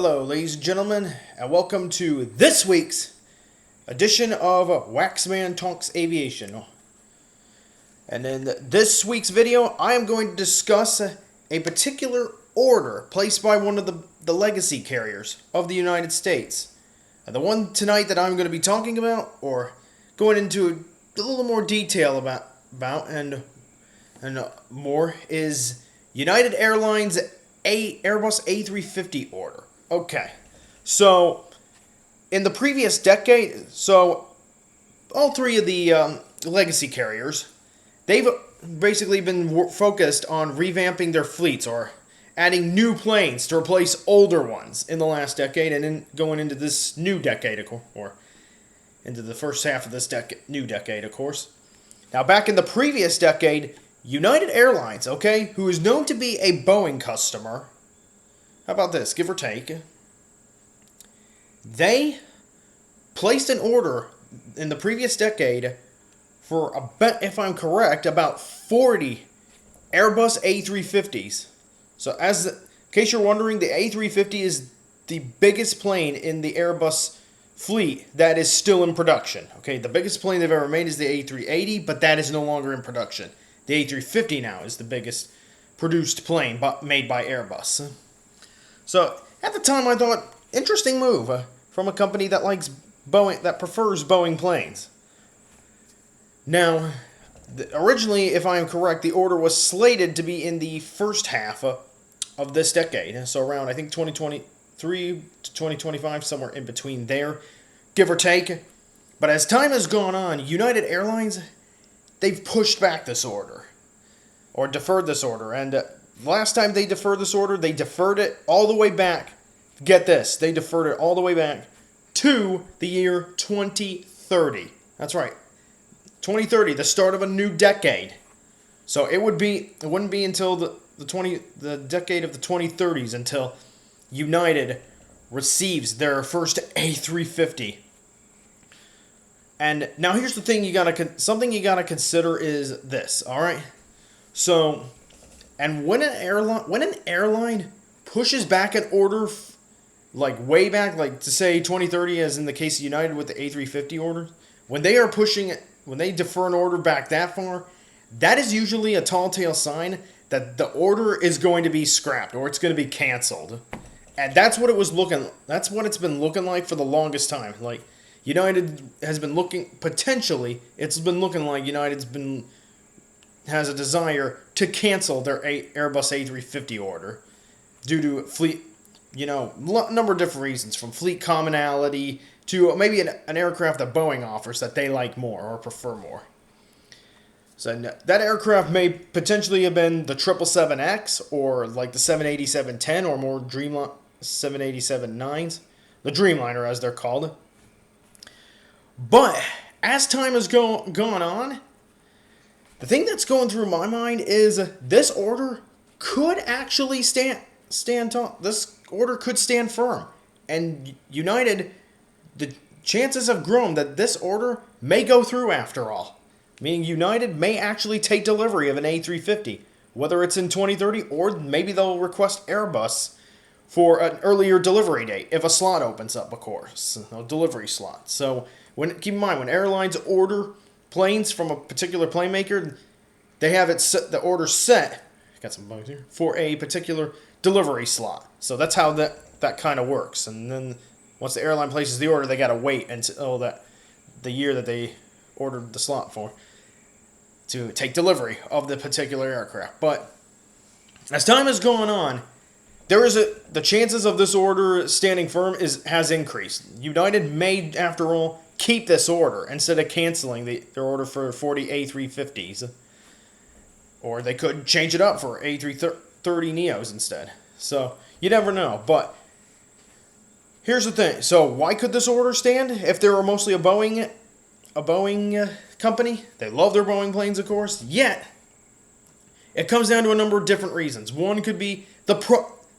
Hello, ladies and gentlemen, and welcome to this week's edition of Waxman Talks Aviation. And in this week's video, I am going to discuss a particular order placed by one of the legacy carriers of the United States. And the one tonight that I'm going to be talking about, or going into a little more detail about and more, is United Airlines Airbus A350 order. Okay, so in the previous decade, all three of the legacy carriers, they've basically been focused on revamping their fleets or adding new planes to replace older ones in the last decade, and then going into this new decade, or into the first half of this new decade, of course. Now, back in the previous decade, United Airlines, who is known to be a Boeing customer, how about this, give or take, they placed an order in the previous decade for, if I'm correct, about 40 Airbus A350s. So, in case you're wondering, the A350 is the biggest plane in the Airbus fleet that is still in production. Okay, the biggest plane they've ever made is the A380, but that is no longer in production. The A350 now is the biggest produced plane made by Airbus. So, at the time, I thought, interesting move from a company that likes Boeing, that prefers Boeing planes. Now, originally, if I am correct, the order was slated to be in the first half of this decade. So around, I think, 2023 to 2025, somewhere in between there, give or take. But as time has gone on, United Airlines, they've pushed back this order, or deferred this order. And last time they deferred this order, they deferred it all the way back. Get this, they deferred it all the way back to the year 2030. That's right, 2030, the start of a new decade. So it wouldn't be until the decade of the 2030s until United receives their first A350. And now here's the thing something you gotta consider is this. All right, so. And when an airline pushes back an order, like way back, like to say 2030, as in the case of United with the A350 order, when they defer an order back that far, that is usually a tall tale sign that the order is going to be scrapped or it's going to be canceled. And that's what it's been looking like for the longest time. Like, United has been looking, potentially, it's been looking like has a desire to cancel their Airbus A350 order due to fleet, number of different reasons, from fleet commonality to maybe an aircraft that Boeing offers that they like more or prefer more. So that aircraft may potentially have been the 777X or like the 787-10 or more 787-9s, the Dreamliner as they're called. But as time has gone on, the thing that's going through my mind is this order could actually stand tall. This order could stand firm. And United, the chances have grown that this order may go through after all. Meaning United may actually take delivery of an A350, whether it's in 2030 or maybe they'll request Airbus for an earlier delivery date if a slot opens up, of course, a delivery slot. So keep in mind, when airlines order planes from a particular plane maker, they have the order set, got some bugs here, for a particular delivery slot. So that's how that kind of works. And then once the airline places the order, they got to wait until the year that they ordered the slot for to take delivery of the particular aircraft. But as time has gone on, the chances of this order standing firm has increased. United may, after all, keep this order instead of canceling their order for 40 A350s. Or they could change it up for A330 Neos instead. So, you never know. But here's the thing. So, why could this order stand if they were mostly a Boeing company? They love their Boeing planes, of course. Yet, it comes down to a number of different reasons. One could be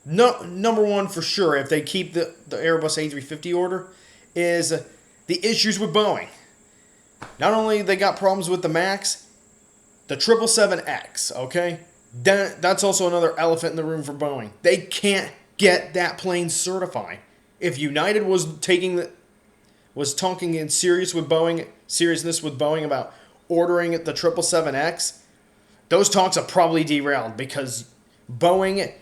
number one for sure, if they keep the Airbus A350 order, is the issues with Boeing. Not only they got problems with the MAX, the 777X, That's also another elephant in the room for Boeing. They can't get that plane certified. If United was talking in seriousness with Boeing about ordering the 777X, those talks are probably derailed because Boeing,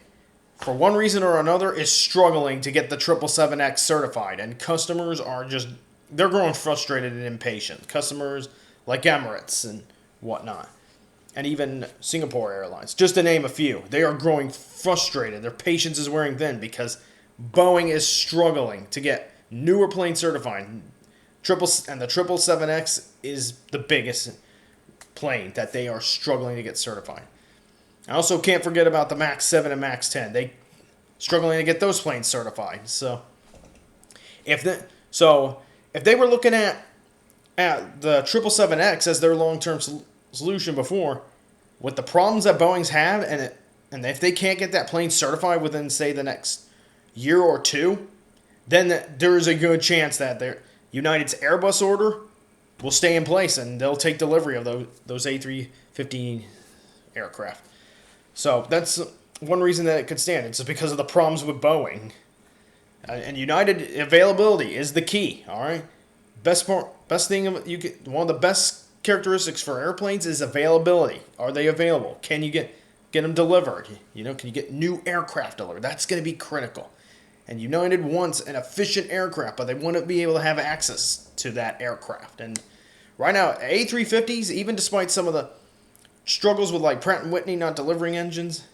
for one reason or another, is struggling to get the 777X certified, and customers are they're growing frustrated and impatient. Customers like Emirates and whatnot, and even Singapore Airlines, just to name a few, they are growing frustrated. Their patience is wearing thin because Boeing is struggling to get newer planes certified. And the 777X is the biggest plane that they are struggling to get certified. I also can't forget about the MAX 7 and MAX 10. They struggling to get those planes certified. So if they were looking at the 777X as their long-term solution before, with the problems that Boeing's had, and if they can't get that plane certified within, say, the next year or two, then there is a good chance that United's Airbus order will stay in place and they'll take delivery of those A350 aircraft. So that's one reason that it could stand. It's because of the problems with Boeing. And United availability is the key. All right, best thing one of the best characteristics for airplanes is availability. Are they available? Can you get them delivered? Can you get new aircraft delivered? That's going to be critical. And United wants an efficient aircraft, but they want to be able to have access to that aircraft. And right now, A350s, even despite some of the struggles with like Pratt & Whitney not delivering engines,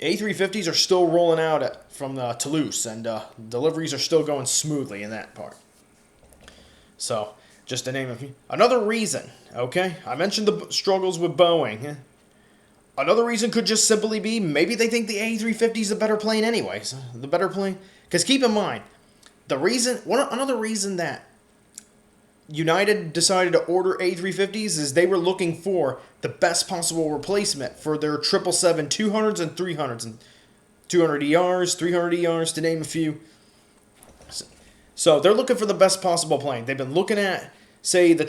A350s are still rolling out from Toulouse, and deliveries are still going smoothly in that part. So, just to name a few. Another reason, okay? I mentioned the struggles with Boeing. Another reason could just simply be maybe they think the A350 is a better plane anyways. The better plane. Because keep in mind, another reason that United decided to order A350s is they were looking for the best possible replacement for their 777-200s and 300s, and 200ERs, 300ERs, to name a few. So they're looking for the best possible plane. They've been looking at, say, the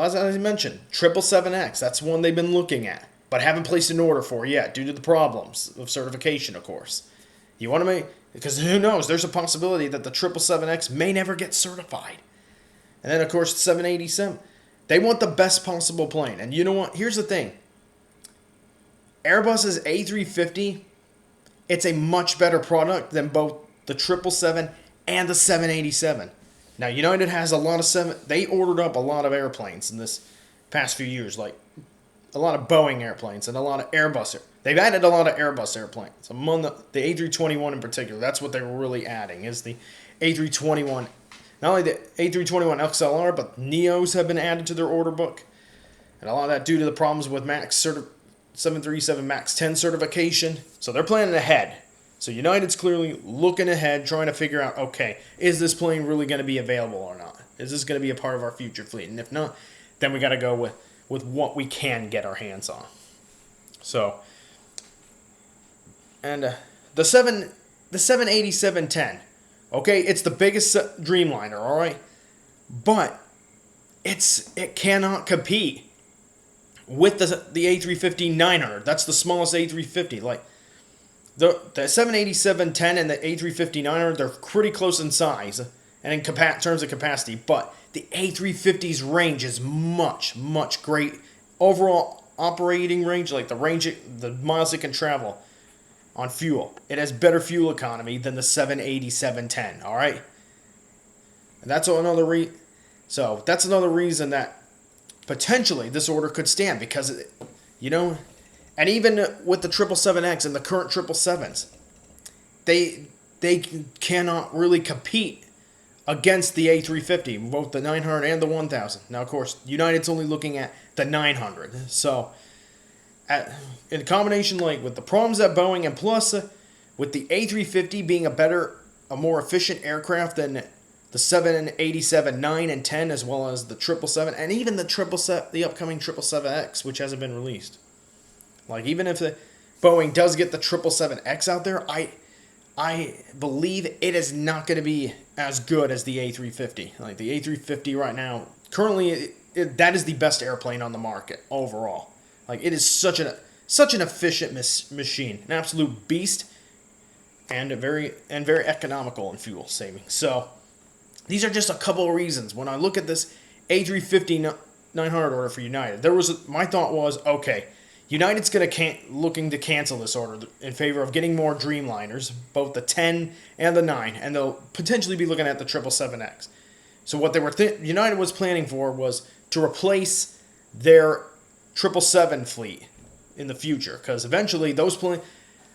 as I mentioned, 777X. That's one they've been looking at, but haven't placed an order for yet due to the problems of certification, of course. You want to because who knows? There's a possibility that the 777X may never get certified. And then, of course, the 787. They want the best possible plane. And you know what? Here's the thing. Airbus's A350, it's a much better product than both the 777 and the 787. Now, United has they ordered up a lot of airplanes in this past few years, like a lot of Boeing airplanes and a lot of Airbus. They've added a lot of Airbus airplanes, among the A321 in particular. That's what they were really adding, is the A321. Not only the A321 XLR, but Neos have been added to their order book. And a lot of that due to the problems with 737 MAX 10 certification. So they're planning ahead. So United's clearly looking ahead, trying to figure out, okay, is this plane really going to be available or not? Is this going to be a part of our future fleet? And if not, then we got to go with what we can get our hands on. So, and the 787-10. Okay, it's the biggest Dreamliner, all right? But it cannot compete with the A350-900. That's the smallest A350. Like, the 787-10 and the A350-900, they're pretty close in size and in terms of capacity. But the A350's range is much, much great. Overall operating range, like the miles it can travel on fuel. It has better fuel economy than the 787-10, all right? And that's another reason that potentially this order could stand, because and even with the 777X and the current 777s, they cannot really compete against the A350, both the 900 and the 1000. Now, of course, United's only looking at the 900. So, in combination, like with the problems at Boeing, and plus with the A350 being a more efficient aircraft than the 787, 9, and 10, as well as the 777, and even the upcoming 777X, which hasn't been released. Like, even if Boeing does get the 777X out there, I believe it is not going to be as good as the A350. Like, the A350 right now, currently, that is the best airplane on the market overall. Like, it is such an efficient machine, an absolute beast. and very economical in fuel saving. So these are just a couple of reasons. When I look at this A350 900 order for United, my thought was, okay, United's looking to cancel this order in favor of getting more Dreamliners, both the 10 and the 9, and they'll potentially be looking at the 777X. So what United was planning for was to replace their 777 fleet in the future, because eventually those planes,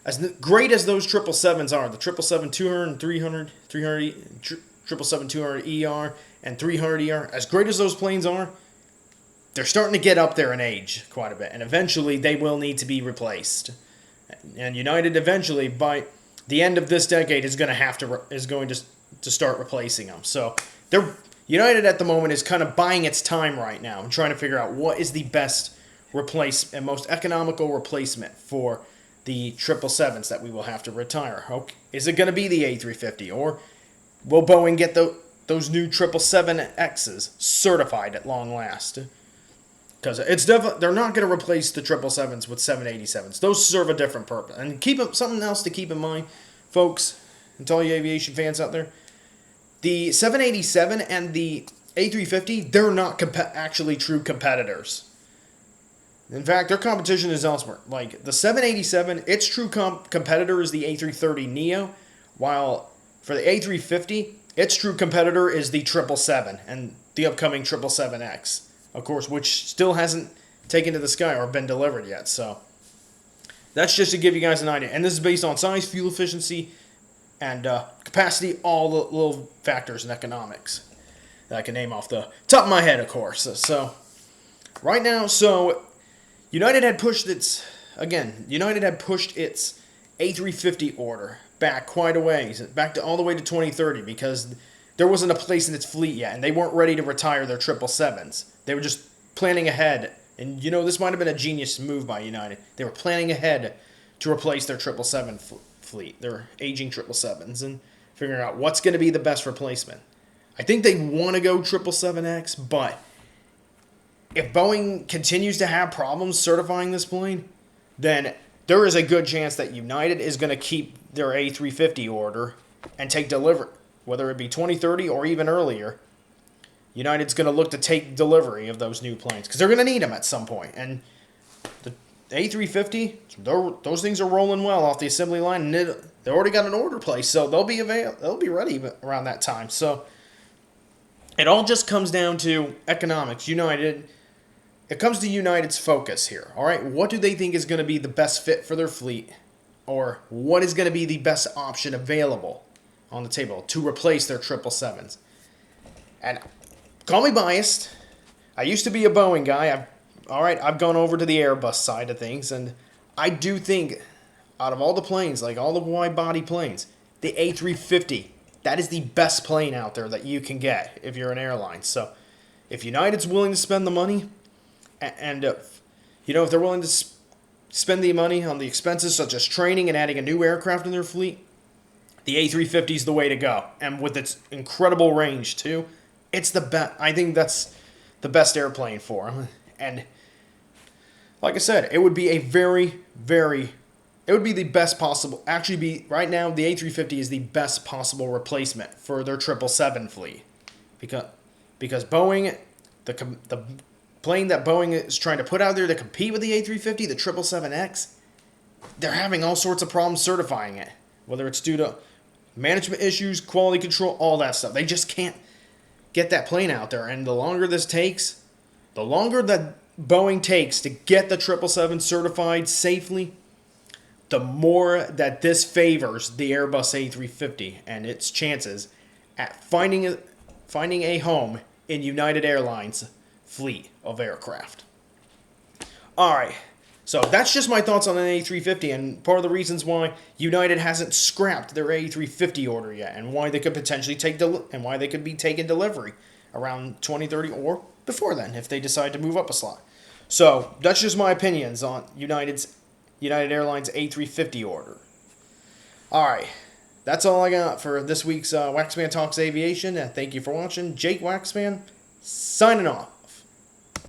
as great as those 777s are, the 777-200 and 300, 777-200ER and 300ER, as great as those planes are, they're starting to get up there in age quite a bit, and eventually they will need to be replaced. And United eventually, by the end of this decade, is going to start replacing them. So United at the moment is kind of buying its time right now and trying to figure out what is the best and most economical replacement for the 777s that we will have to retire. Okay, is it going to be the A350, or will Boeing get those new 777Xs certified at long last? Because they're not going to replace the 777s with 787s. Those serve a different purpose. And something else to keep in mind, folks, and to all you aviation fans out there, the 787 and the A350, they're not actually true competitors. In fact, their competition is elsewhere. Like the 787, its true competitor is the A330neo, while for the A350, its true competitor is the 777 and the upcoming 777X, of course, which still hasn't taken to the sky or been delivered yet. So that's just to give you guys an idea. And this is based on size, fuel efficiency, and capacity, all the little factors in economics that I can name off the top of my head, of course. So right now, United had pushed its A350 order back quite a ways, all the way to 2030, because there wasn't a place in its fleet yet, and they weren't ready to retire their 777s. They were just planning ahead, and this might have been a genius move by United. They were planning ahead to replace their 777 fleet, their aging 777s, and figuring out what's going to be the best replacement. I think they want to go 777X, but if Boeing continues to have problems certifying this plane, then there is a good chance that United is going to keep their A350 order and take delivery, whether it be 2030 or even earlier. United's going to look to take delivery of those new planes because they're going to need them at some point. And the A350, those things are rolling well off the assembly line, and they already got an order placed, so they'll be ready around that time. So it all just comes down to economics. It comes to United's focus here. All right, what do they think is going to be the best fit for their fleet, or what is going to be the best option available on the table to replace their 777s? And call me biased. I used to be a Boeing guy. I've gone over to the Airbus side of things, and I do think out of all the planes, like all the wide-body planes, the A350, that is the best plane out there that you can get if you're an airline. So if United's willing to spend the money, and if they're willing to spend the money on the expenses such as training and adding a new aircraft in their fleet, the A350 is the way to go. And with its incredible range too, it's the best. I think that's the best airplane for them. And like I said, it would be it would be the best possible. Right now, the A350 is the best possible replacement for their 777 fleet, because Boeing, the plane that Boeing is trying to put out there to compete with the A350, the 777X, they're having all sorts of problems certifying it, whether it's due to management issues, quality control, all that stuff. They just can't get that plane out there, and the longer this takes, the longer that Boeing takes to get the 777 certified safely, the more that this favors the Airbus A350 and its chances at finding a home in United Airlines' fleet of aircraft. Alright, so that's just my thoughts on an A350, and part of the reasons why United hasn't scrapped their A350 order yet, and why they could potentially be taking delivery around 2030 or before then if they decide to move up a slot. So that's just my opinions on United Airlines A350 order. Alright, that's all I got for this week's Waxman Talks Aviation, and thank you for watching. Jake Waxman, signing off.